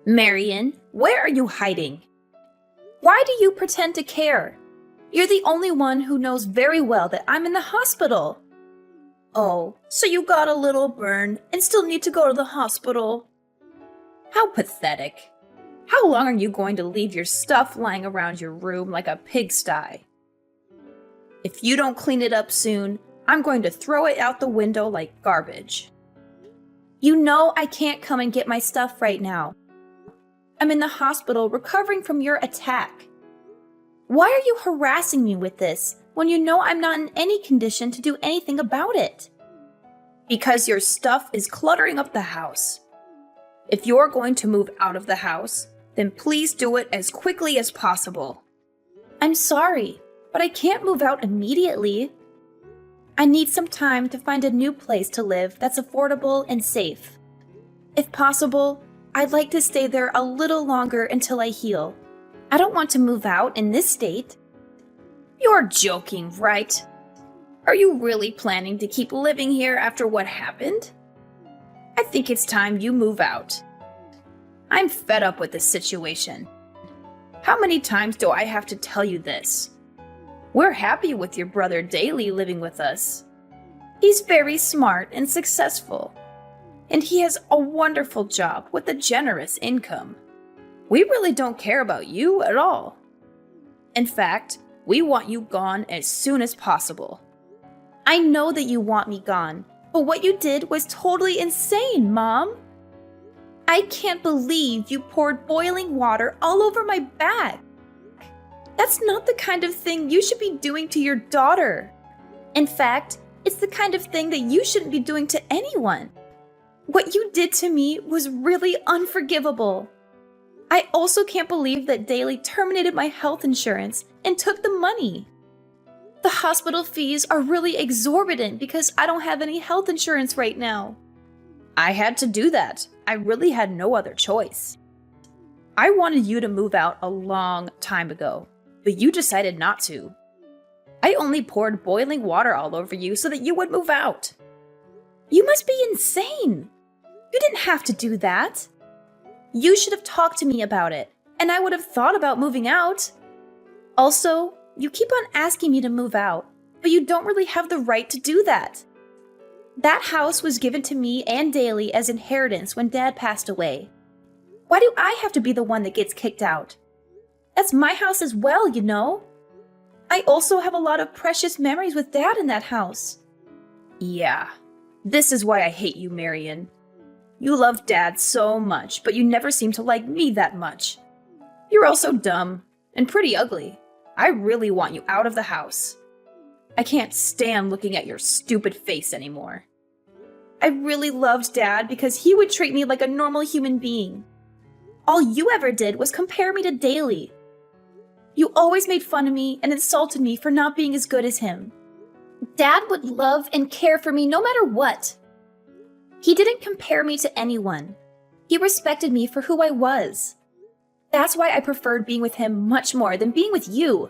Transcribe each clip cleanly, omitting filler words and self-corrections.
Marion, where are you hiding? Why do you pretend to care? You're the only one who knows very well that I'm in the hospital. Oh, so you got a little burn and still need to go to the hospital? How pathetic. How long are you going to leave your stuff lying around your room like a pigsty? If you don't clean it up soon, I'm going to throw it out the window like garbage. You know I can't come and get my stuff right now. I'm in the hospital recovering from your attack. Why are you harassing me with this when you know I'm not in any condition to do anything about it? Because your stuff is cluttering up the house. If you're going to move out of the house, then please do it as quickly as possible. I'm sorry, but I can't move out immediately. I need some time to find a new place to live that's affordable and safe. If possible, I'd like to stay there a little longer until I heal. I don't want to move out in this state. You're joking, right? Are you really planning to keep living here after what happened? I think it's time you move out. I'm fed up with this situation. How many times do I have to tell you this? We're happy with your brother Daly living with us. He's very smart and successful, and he has a wonderful job with a generous income. We really don't care about you at all. In fact, we want you gone as soon as possible. I know that you want me gone, but what you did was totally insane, Mom. I can't believe you poured boiling water all over my back. That's not the kind of thing you should be doing to your daughter. In fact, it's the kind of thing that you shouldn't be doing to anyone. What you did to me was really unforgivable. I also can't believe that Daly terminated my health insurance and took the money. The hospital fees are really exorbitant because I don't have any health insurance right now. I had to do that. I really had no other choice. I wanted you to move out a long time ago, but you decided not to. I only poured boiling water all over you so that you would move out. You must be insane. You didn't have to do that. You should have talked to me about it, and I would have thought about moving out. Also, you keep on asking me to move out, but you don't really have the right to do that. That house was given to me and Daly as inheritance when Dad passed away. Why do I have to be the one that gets kicked out? That's my house as well, you know. I also have a lot of precious memories with Dad in that house. Yeah, this is why I hate you, Marion. You love Dad so much, but you never seem to like me that much. You're also dumb and pretty ugly. I really want you out of the house. I can't stand looking at your stupid face anymore. I really loved Dad because he would treat me like a normal human being. All you ever did was compare me to Daly. You always made fun of me and insulted me for not being as good as him. Dad would love and care for me no matter what. He didn't compare me to anyone. He respected me for who I was. That's why I preferred being with him much more than being with you.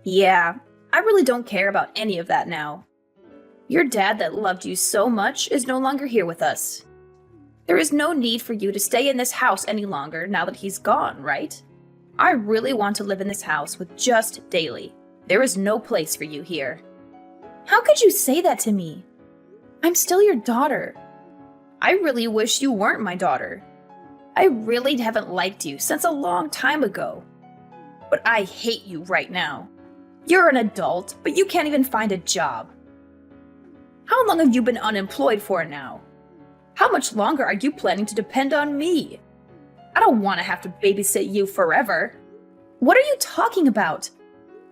Yeah, I really don't care about any of that now. Your dad that loved you so much is no longer here with us. There is no need for you to stay in this house any longer now that he's gone, right? I really want to live in this house with just Daly. There is no place for you here. How could you say that to me? I'm still your daughter. I really wish you weren't my daughter. I really haven't liked you since a long time ago. But I hate you right now. You're an adult, but you can't even find a job. How long have you been unemployed for now? How much longer are you planning to depend on me? I don't want to have to babysit you forever. What are you talking about?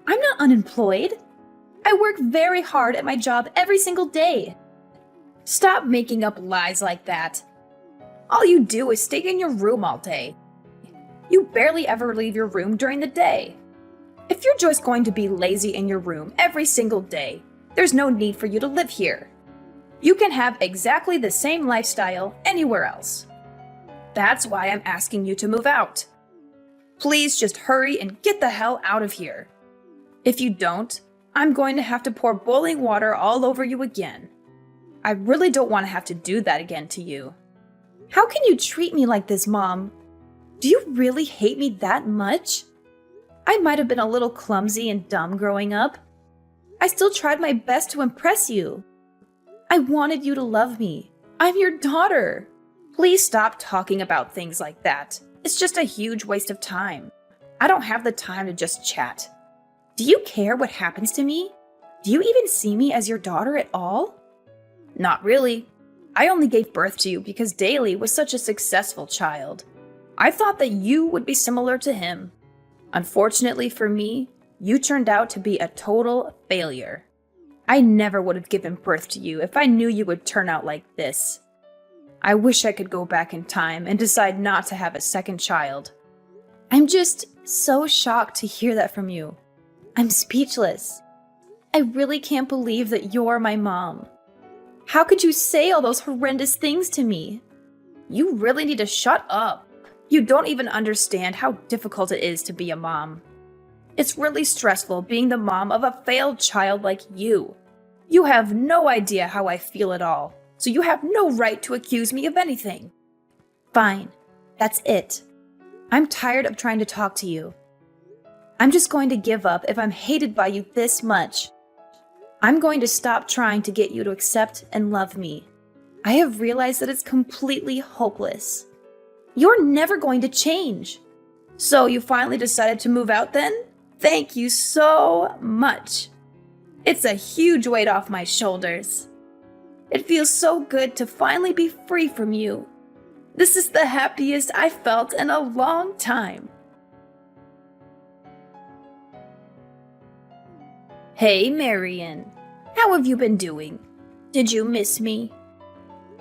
I'm not unemployed. I work very hard at my job every single day. Stop making up lies like that. All you do is stay in your room all day. You barely ever leave your room during the day. If you're just going to be lazy in your room every single day, there's no need for you to live here. You can have exactly the same lifestyle anywhere else. That's why I'm asking you to move out. Please just hurry and get the hell out of here. If you don't, I'm going to have to pour boiling water all over you again. I really don't want to have to do that again to you. How can you treat me like this, Mom? Do you really hate me that much? I might have been a little clumsy and dumb growing up. I still tried my best to impress you. I wanted you to love me. I'm your daughter. Please stop talking about things like that. It's just a huge waste of time. I don't have the time to just chat. Do you care what happens to me? Do you even see me as your daughter at all? Not really. I only gave birth to you because Daly was such a successful child. I thought that you would be similar to him. Unfortunately for me, you turned out to be a total failure. I never would have given birth to you if I knew you would turn out like this. I wish I could go back in time and decide not to have a second child. I'm just so shocked to hear that from you. I'm speechless. I really can't believe that you're my mom. How could you say all those horrendous things to me? You really need to shut up. You don't even understand how difficult it is to be a mom. It's really stressful being the mom of a failed child like you. You have no idea how I feel at all, so you have no right to accuse me of anything. Fine, that's it. I'm tired of trying to talk to you. I'm just going to give up if I'm hated by you this much. I'm going to stop trying to get you to accept and love me. I have realized that it's completely hopeless. You're never going to change. So you finally decided to move out then? Thank you so much. It's a huge weight off my shoulders. It feels so good to finally be free from you. This is the happiest I've felt in a long time. Hey, Marion. How have you been doing? Did you miss me?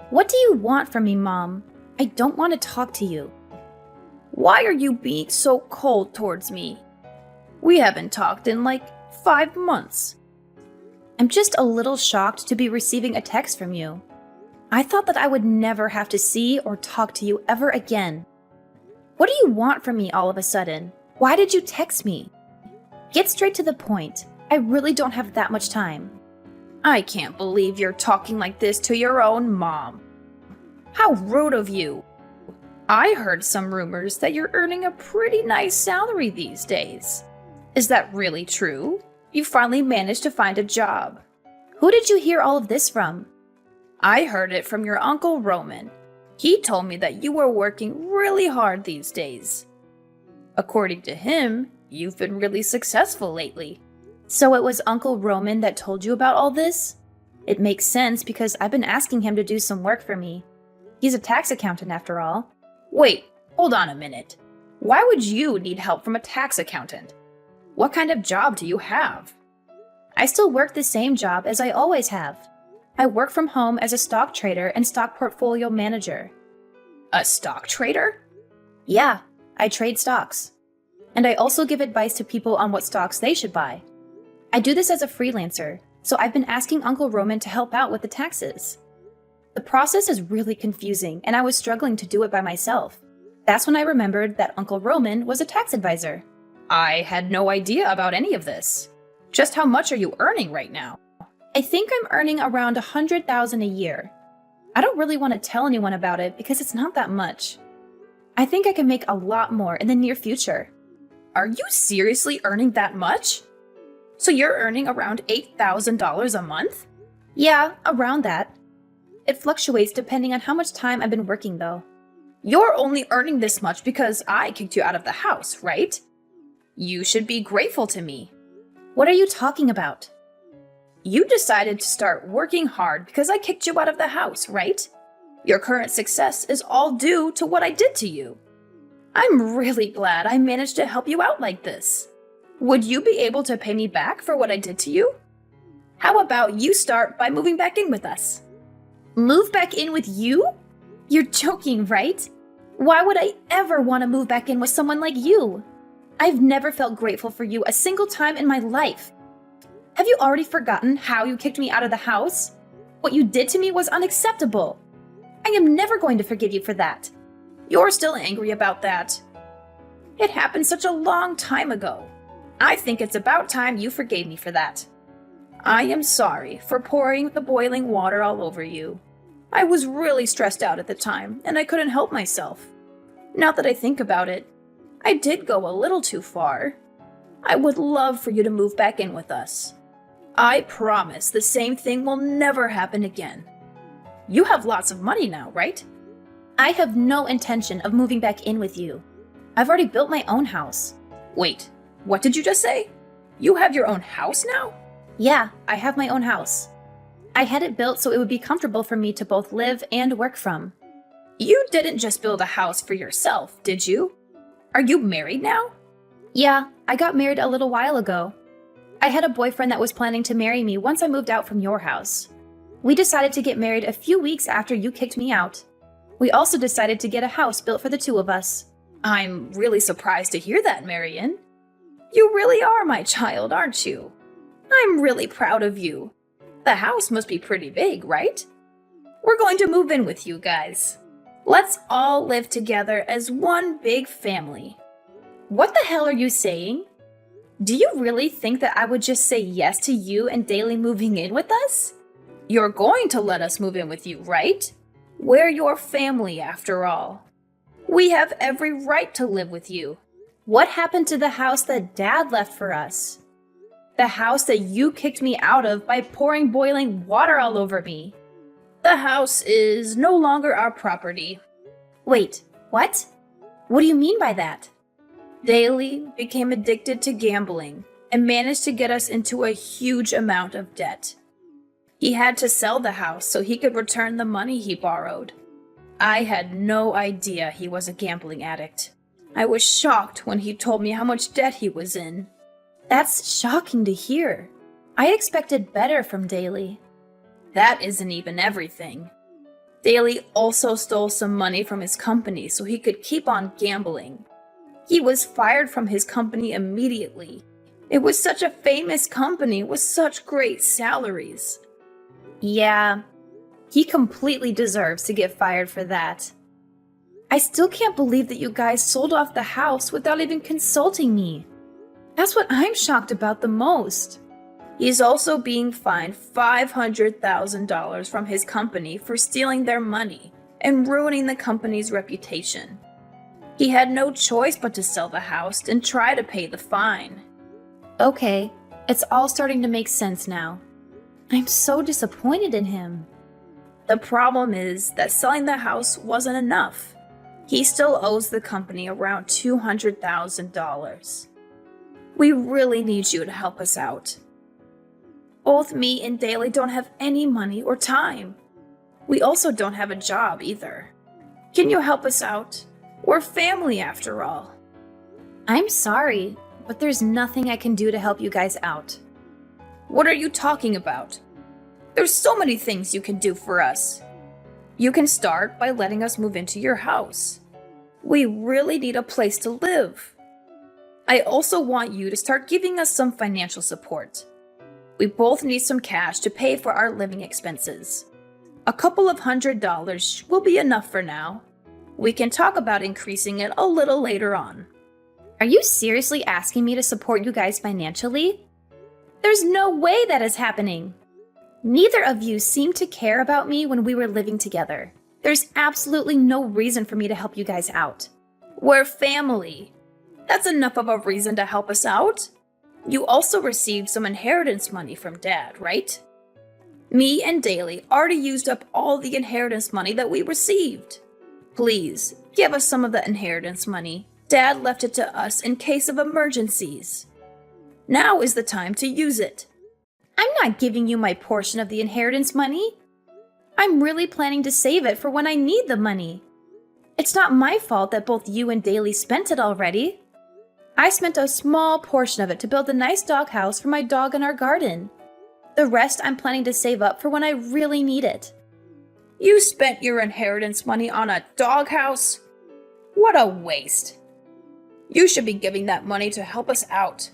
What do you want from me, Mom? I don't want to talk to you. Why are you being so cold towards me? We haven't talked in like 5 months. I'm just a little shocked to be receiving a text from you. I thought that I would never have to see or talk to you ever again. What do you want from me all of a sudden? Why did you text me? Get straight to the point. I really don't have that much time. I can't believe you're talking like this to your own mom. How rude of you. I heard some rumors that you're earning a pretty nice salary these days. Is that really true? You finally managed to find a job. Who did you hear all of this from? I heard it from your Uncle Roman. He told me that you were working really hard these days. According to him, you've been really successful lately. So it was Uncle Roman that told you about all this? It makes sense because I've been asking him to do some work for me. He's a tax accountant after all. Wait, hold on a minute. Why would you need help from a tax accountant? What kind of job do you have? I still work the same job as I always have. I work from home as a stock trader and stock portfolio manager. A stock trader? Yeah, I trade stocks. And I also give advice to people on what stocks they should buy. I do this as a freelancer, so I've been asking Uncle Roman to help out with the taxes. The process is really confusing, and I was struggling to do it by myself. That's when I remembered that Uncle Roman was a tax advisor. I had no idea about any of this. Just how much are you earning right now? I think I'm earning around $100,000 a year. I don't really want to tell anyone about it because it's not that much. I think I can make a lot more in the near future. Are you seriously earning that much? So you're earning around $8,000 a month? Yeah, around that. It fluctuates depending on how much time I've been working though. You're only earning this much because I kicked you out of the house, right? You should be grateful to me. What are you talking about? You decided to start working hard because I kicked you out of the house, right? Your current success is all due to what I did to you. I'm really glad I managed to help you out like this. Would you be able to pay me back for what I did to you? How about you start by moving back in with us? Move back in with you? You're joking, right? Why would I ever want to move back in with someone like you? I've never felt grateful for you a single time in my life. Have you already forgotten how you kicked me out of the house? What you did to me was unacceptable. I am never going to forgive you for that. You're still angry about that. It happened such a long time ago. I think it's about time you forgave me for that. I am sorry for pouring the boiling water all over you. I was really stressed out at the time, and I couldn't help myself. Now that I think about it, I did go a little too far. I would love for you to move back in with us. I promise the same thing will never happen again. You have lots of money now, right? I have no intention of moving back in with you. I've already built my own house. Wait, what did you just say? You have your own house now? Yeah, I have my own house. I had it built so it would be comfortable for me to both live and work from. You didn't just build a house for yourself, did you? Are you married now? Yeah, I got married a little while ago. I had a boyfriend that was planning to marry me once I moved out from your house. We decided to get married a few weeks after you kicked me out. We also decided to get a house built for the two of us. I'm really surprised to hear that, Marion. You really are my child, aren't you? I'm really proud of you. The house must be pretty big, right? We're going to move in with you guys. Let's all live together as one big family. What the hell are you saying? Do you really think that I would just say yes to you and Daly moving in with us? You're going to let us move in with you, right? We're your family, after all. We have every right to live with you. What happened to the house that Dad left for us? The house that you kicked me out of by pouring boiling water all over me. The house is no longer our property. Wait, what? What do you mean by that? Daly became addicted to gambling and managed to get us into a huge amount of debt. He had to sell the house so he could return the money he borrowed. I had no idea he was a gambling addict. I was shocked when he told me how much debt he was in. That's shocking to hear. I expected better from Daly. That isn't even everything. Daly also stole some money from his company so he could keep on gambling. He was fired from his company immediately. It was such a famous company with such great salaries. Yeah, he completely deserves to get fired for that. I still can't believe that you guys sold off the house without even consulting me. That's what I'm shocked about the most. He's also being fined $500,000 from his company for stealing their money and ruining the company's reputation. He had no choice but to sell the house and try to pay the fine. Okay, it's all starting to make sense now. I'm so disappointed in him. The problem is that selling the house wasn't enough. He still owes the company around $200,000. We really need you to help us out. Both me and Daly don't have any money or time. We also don't have a job either. Can you help us out? We're family after all. I'm sorry, but there's nothing I can do to help you guys out. What are you talking about? There's so many things you can do for us. You can start by letting us move into your house. We really need a place to live. I also want you to start giving us some financial support. We both need some cash to pay for our living expenses. A couple of $100 will be enough for now. We can talk about increasing it a little later on. Are you seriously asking me to support you guys financially? There's no way that is happening. Neither of you seemed to care about me when we were living together. There's absolutely no reason for me to help you guys out. We're family. That's enough of a reason to help us out. You also received some inheritance money from Dad, right? Me and Daly already used up all the inheritance money that we received. Please, give us some of the inheritance money. Dad left it to us in case of emergencies. Now is the time to use it. I'm not giving you my portion of the inheritance money. I'm really planning to save it for when I need the money. It's not my fault that both you and Daly spent it already. I spent a small portion of it to build a nice doghouse for my dog in our garden. The rest I'm planning to save up for when I really need it. You spent your inheritance money on a doghouse? What a waste. You should be giving that money to help us out.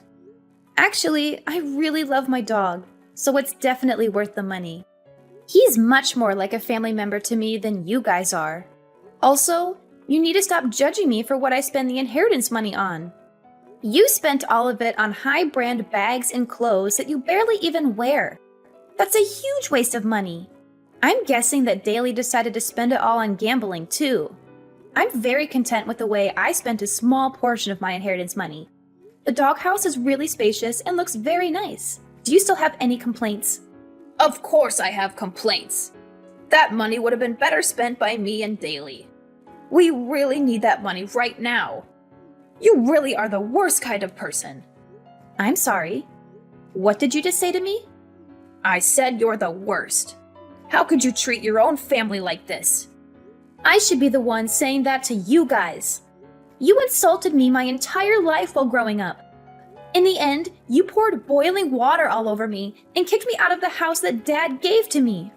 Actually, I really love my dog, so it's definitely worth the money. He's much more like a family member to me than you guys are. Also, you need to stop judging me for what I spend the inheritance money on. You spent all of it on high-brand bags and clothes that you barely even wear. That's a huge waste of money. I'm guessing that Daly decided to spend it all on gambling, too. I'm very content with the way I spent a small portion of my inheritance money. The doghouse is really spacious and looks very nice. Do you still have any complaints? Of course I have complaints. That money would have been better spent by me and Daly. We really need that money right now. You really are the worst kind of person. I'm sorry. What did you just say to me? I said you're the worst. How could you treat your own family like this? I should be the one saying that to you guys. You insulted me my entire life while growing up. In the end, you poured boiling water all over me and kicked me out of the house that Dad gave to me.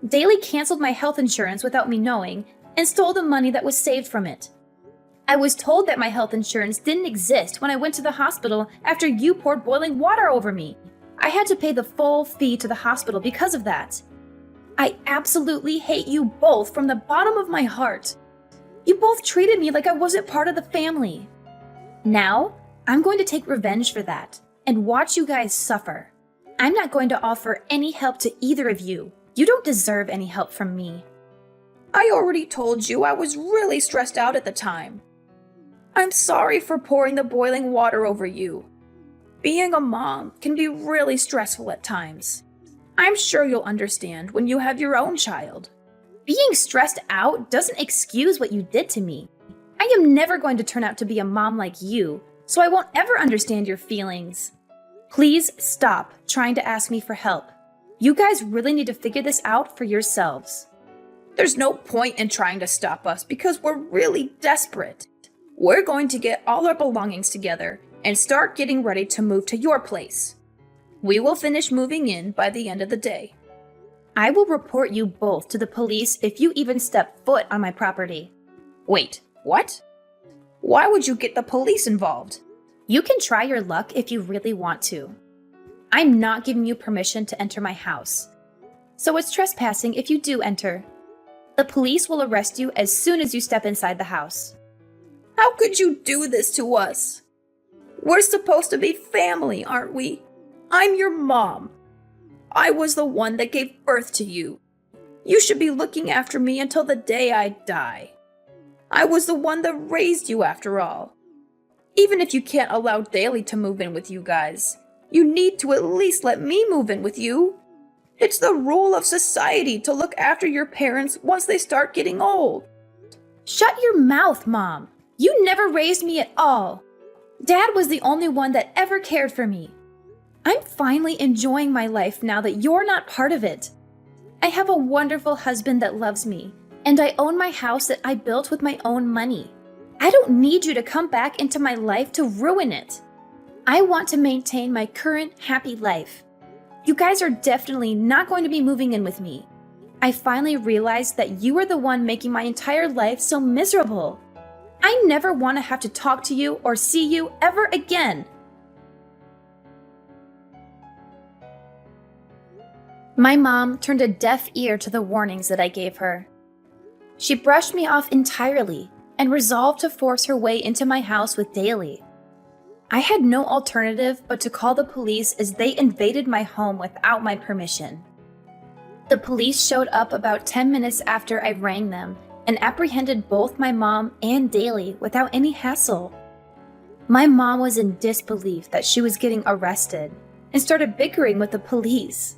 Daly canceled my health insurance without me knowing and stole the money that was saved from it. I was told that my health insurance didn't exist when I went to the hospital after you poured boiling water over me. I had to pay the full fee to the hospital because of that. I absolutely hate you both from the bottom of my heart. You both treated me like I wasn't part of the family. Now, I'm going to take revenge for that and watch you guys suffer. I'm not going to offer any help to either of you. You don't deserve any help from me. I already told you I was really stressed out at the time. I'm sorry for pouring the boiling water over you. Being a mom can be really stressful at times. I'm sure you'll understand when you have your own child. Being stressed out doesn't excuse what you did to me. I am never going to turn out to be a mom like you, so I won't ever understand your feelings. Please stop trying to ask me for help. You guys really need to figure this out for yourselves. There's no point in trying to stop us because we're really desperate. We're going to get all our belongings together and start getting ready to move to your place. We will finish moving in by the end of the day. I will report you both to the police if you even step foot on my property. Wait, what? Why would you get the police involved? You can try your luck if you really want to. I'm not giving you permission to enter my house. So it's trespassing if you do enter. The police will arrest you as soon as you step inside the house. How could you do this to us? We're supposed to be family, aren't we? I'm your mom. I was the one that gave birth to you. You should be looking after me until the day I die. I was the one that raised you after all. Even if you can't allow Daly to move in with you guys, you need to at least let me move in with you. It's the rule of society to look after your parents once they start getting old. Shut your mouth, Mom. You never raised me at all. Dad was the only one that ever cared for me. I'm finally enjoying my life now that you're not part of it. I have a wonderful husband that loves me, and I own my house that I built with my own money. I don't need you to come back into my life to ruin it. I want to maintain my current happy life. You guys are definitely not going to be moving in with me. I finally realized that you are the one making my entire life so miserable. I never want to have to talk to you or see you ever again. My mom turned a deaf ear to the warnings that I gave her. She brushed me off entirely and resolved to force her way into my house with Daly. I had no alternative but to call the police as they invaded my home without my permission. The police showed up about 10 minutes after I rang them and apprehended both my mom and Daly without any hassle. My mom was in disbelief that she was getting arrested and started bickering with the police.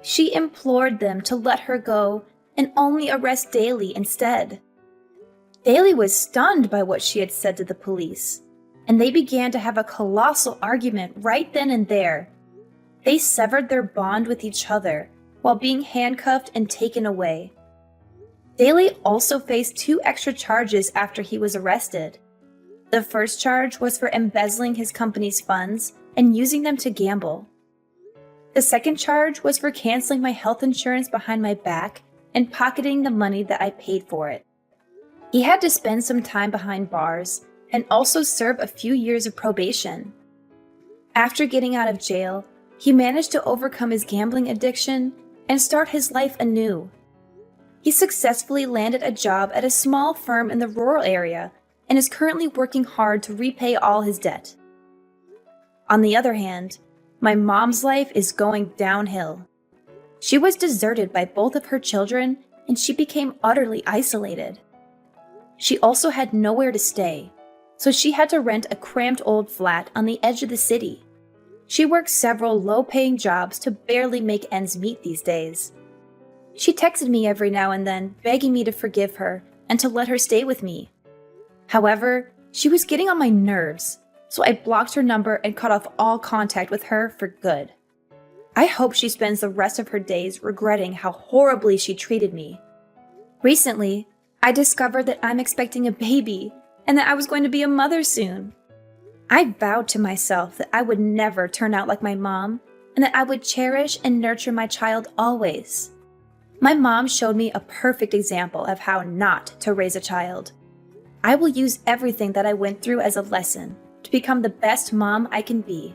She implored them to let her go and only arrest Daly instead. Daly was stunned by what she had said to the police, and they began to have a colossal argument right then and there. They severed their bond with each other while being handcuffed and taken away. Daly also faced 2 extra charges after he was arrested. The first charge was for embezzling his company's funds and using them to gamble. The second charge was for canceling my health insurance behind my back and pocketing the money that I paid for it. He had to spend some time behind bars and also serve a few years of probation. After getting out of jail, he managed to overcome his gambling addiction and start his life anew. He successfully landed a job at a small firm in the rural area and is currently working hard to repay all his debt. On the other hand, my mom's life is going downhill. She was deserted by both of her children and she became utterly isolated. She also had nowhere to stay, so she had to rent a cramped old flat on the edge of the city. She worked several low-paying jobs to barely make ends meet these days. She texted me every now and then, begging me to forgive her and to let her stay with me. However, she was getting on my nerves, so I blocked her number and cut off all contact with her for good. I hope she spends the rest of her days regretting how horribly she treated me. Recently, I discovered that I'm expecting a baby and that I was going to be a mother soon. I vowed to myself that I would never turn out like my mom and that I would cherish and nurture my child always. My mom showed me a perfect example of how not to raise a child. I will use everything that I went through as a lesson to become the best mom I can be.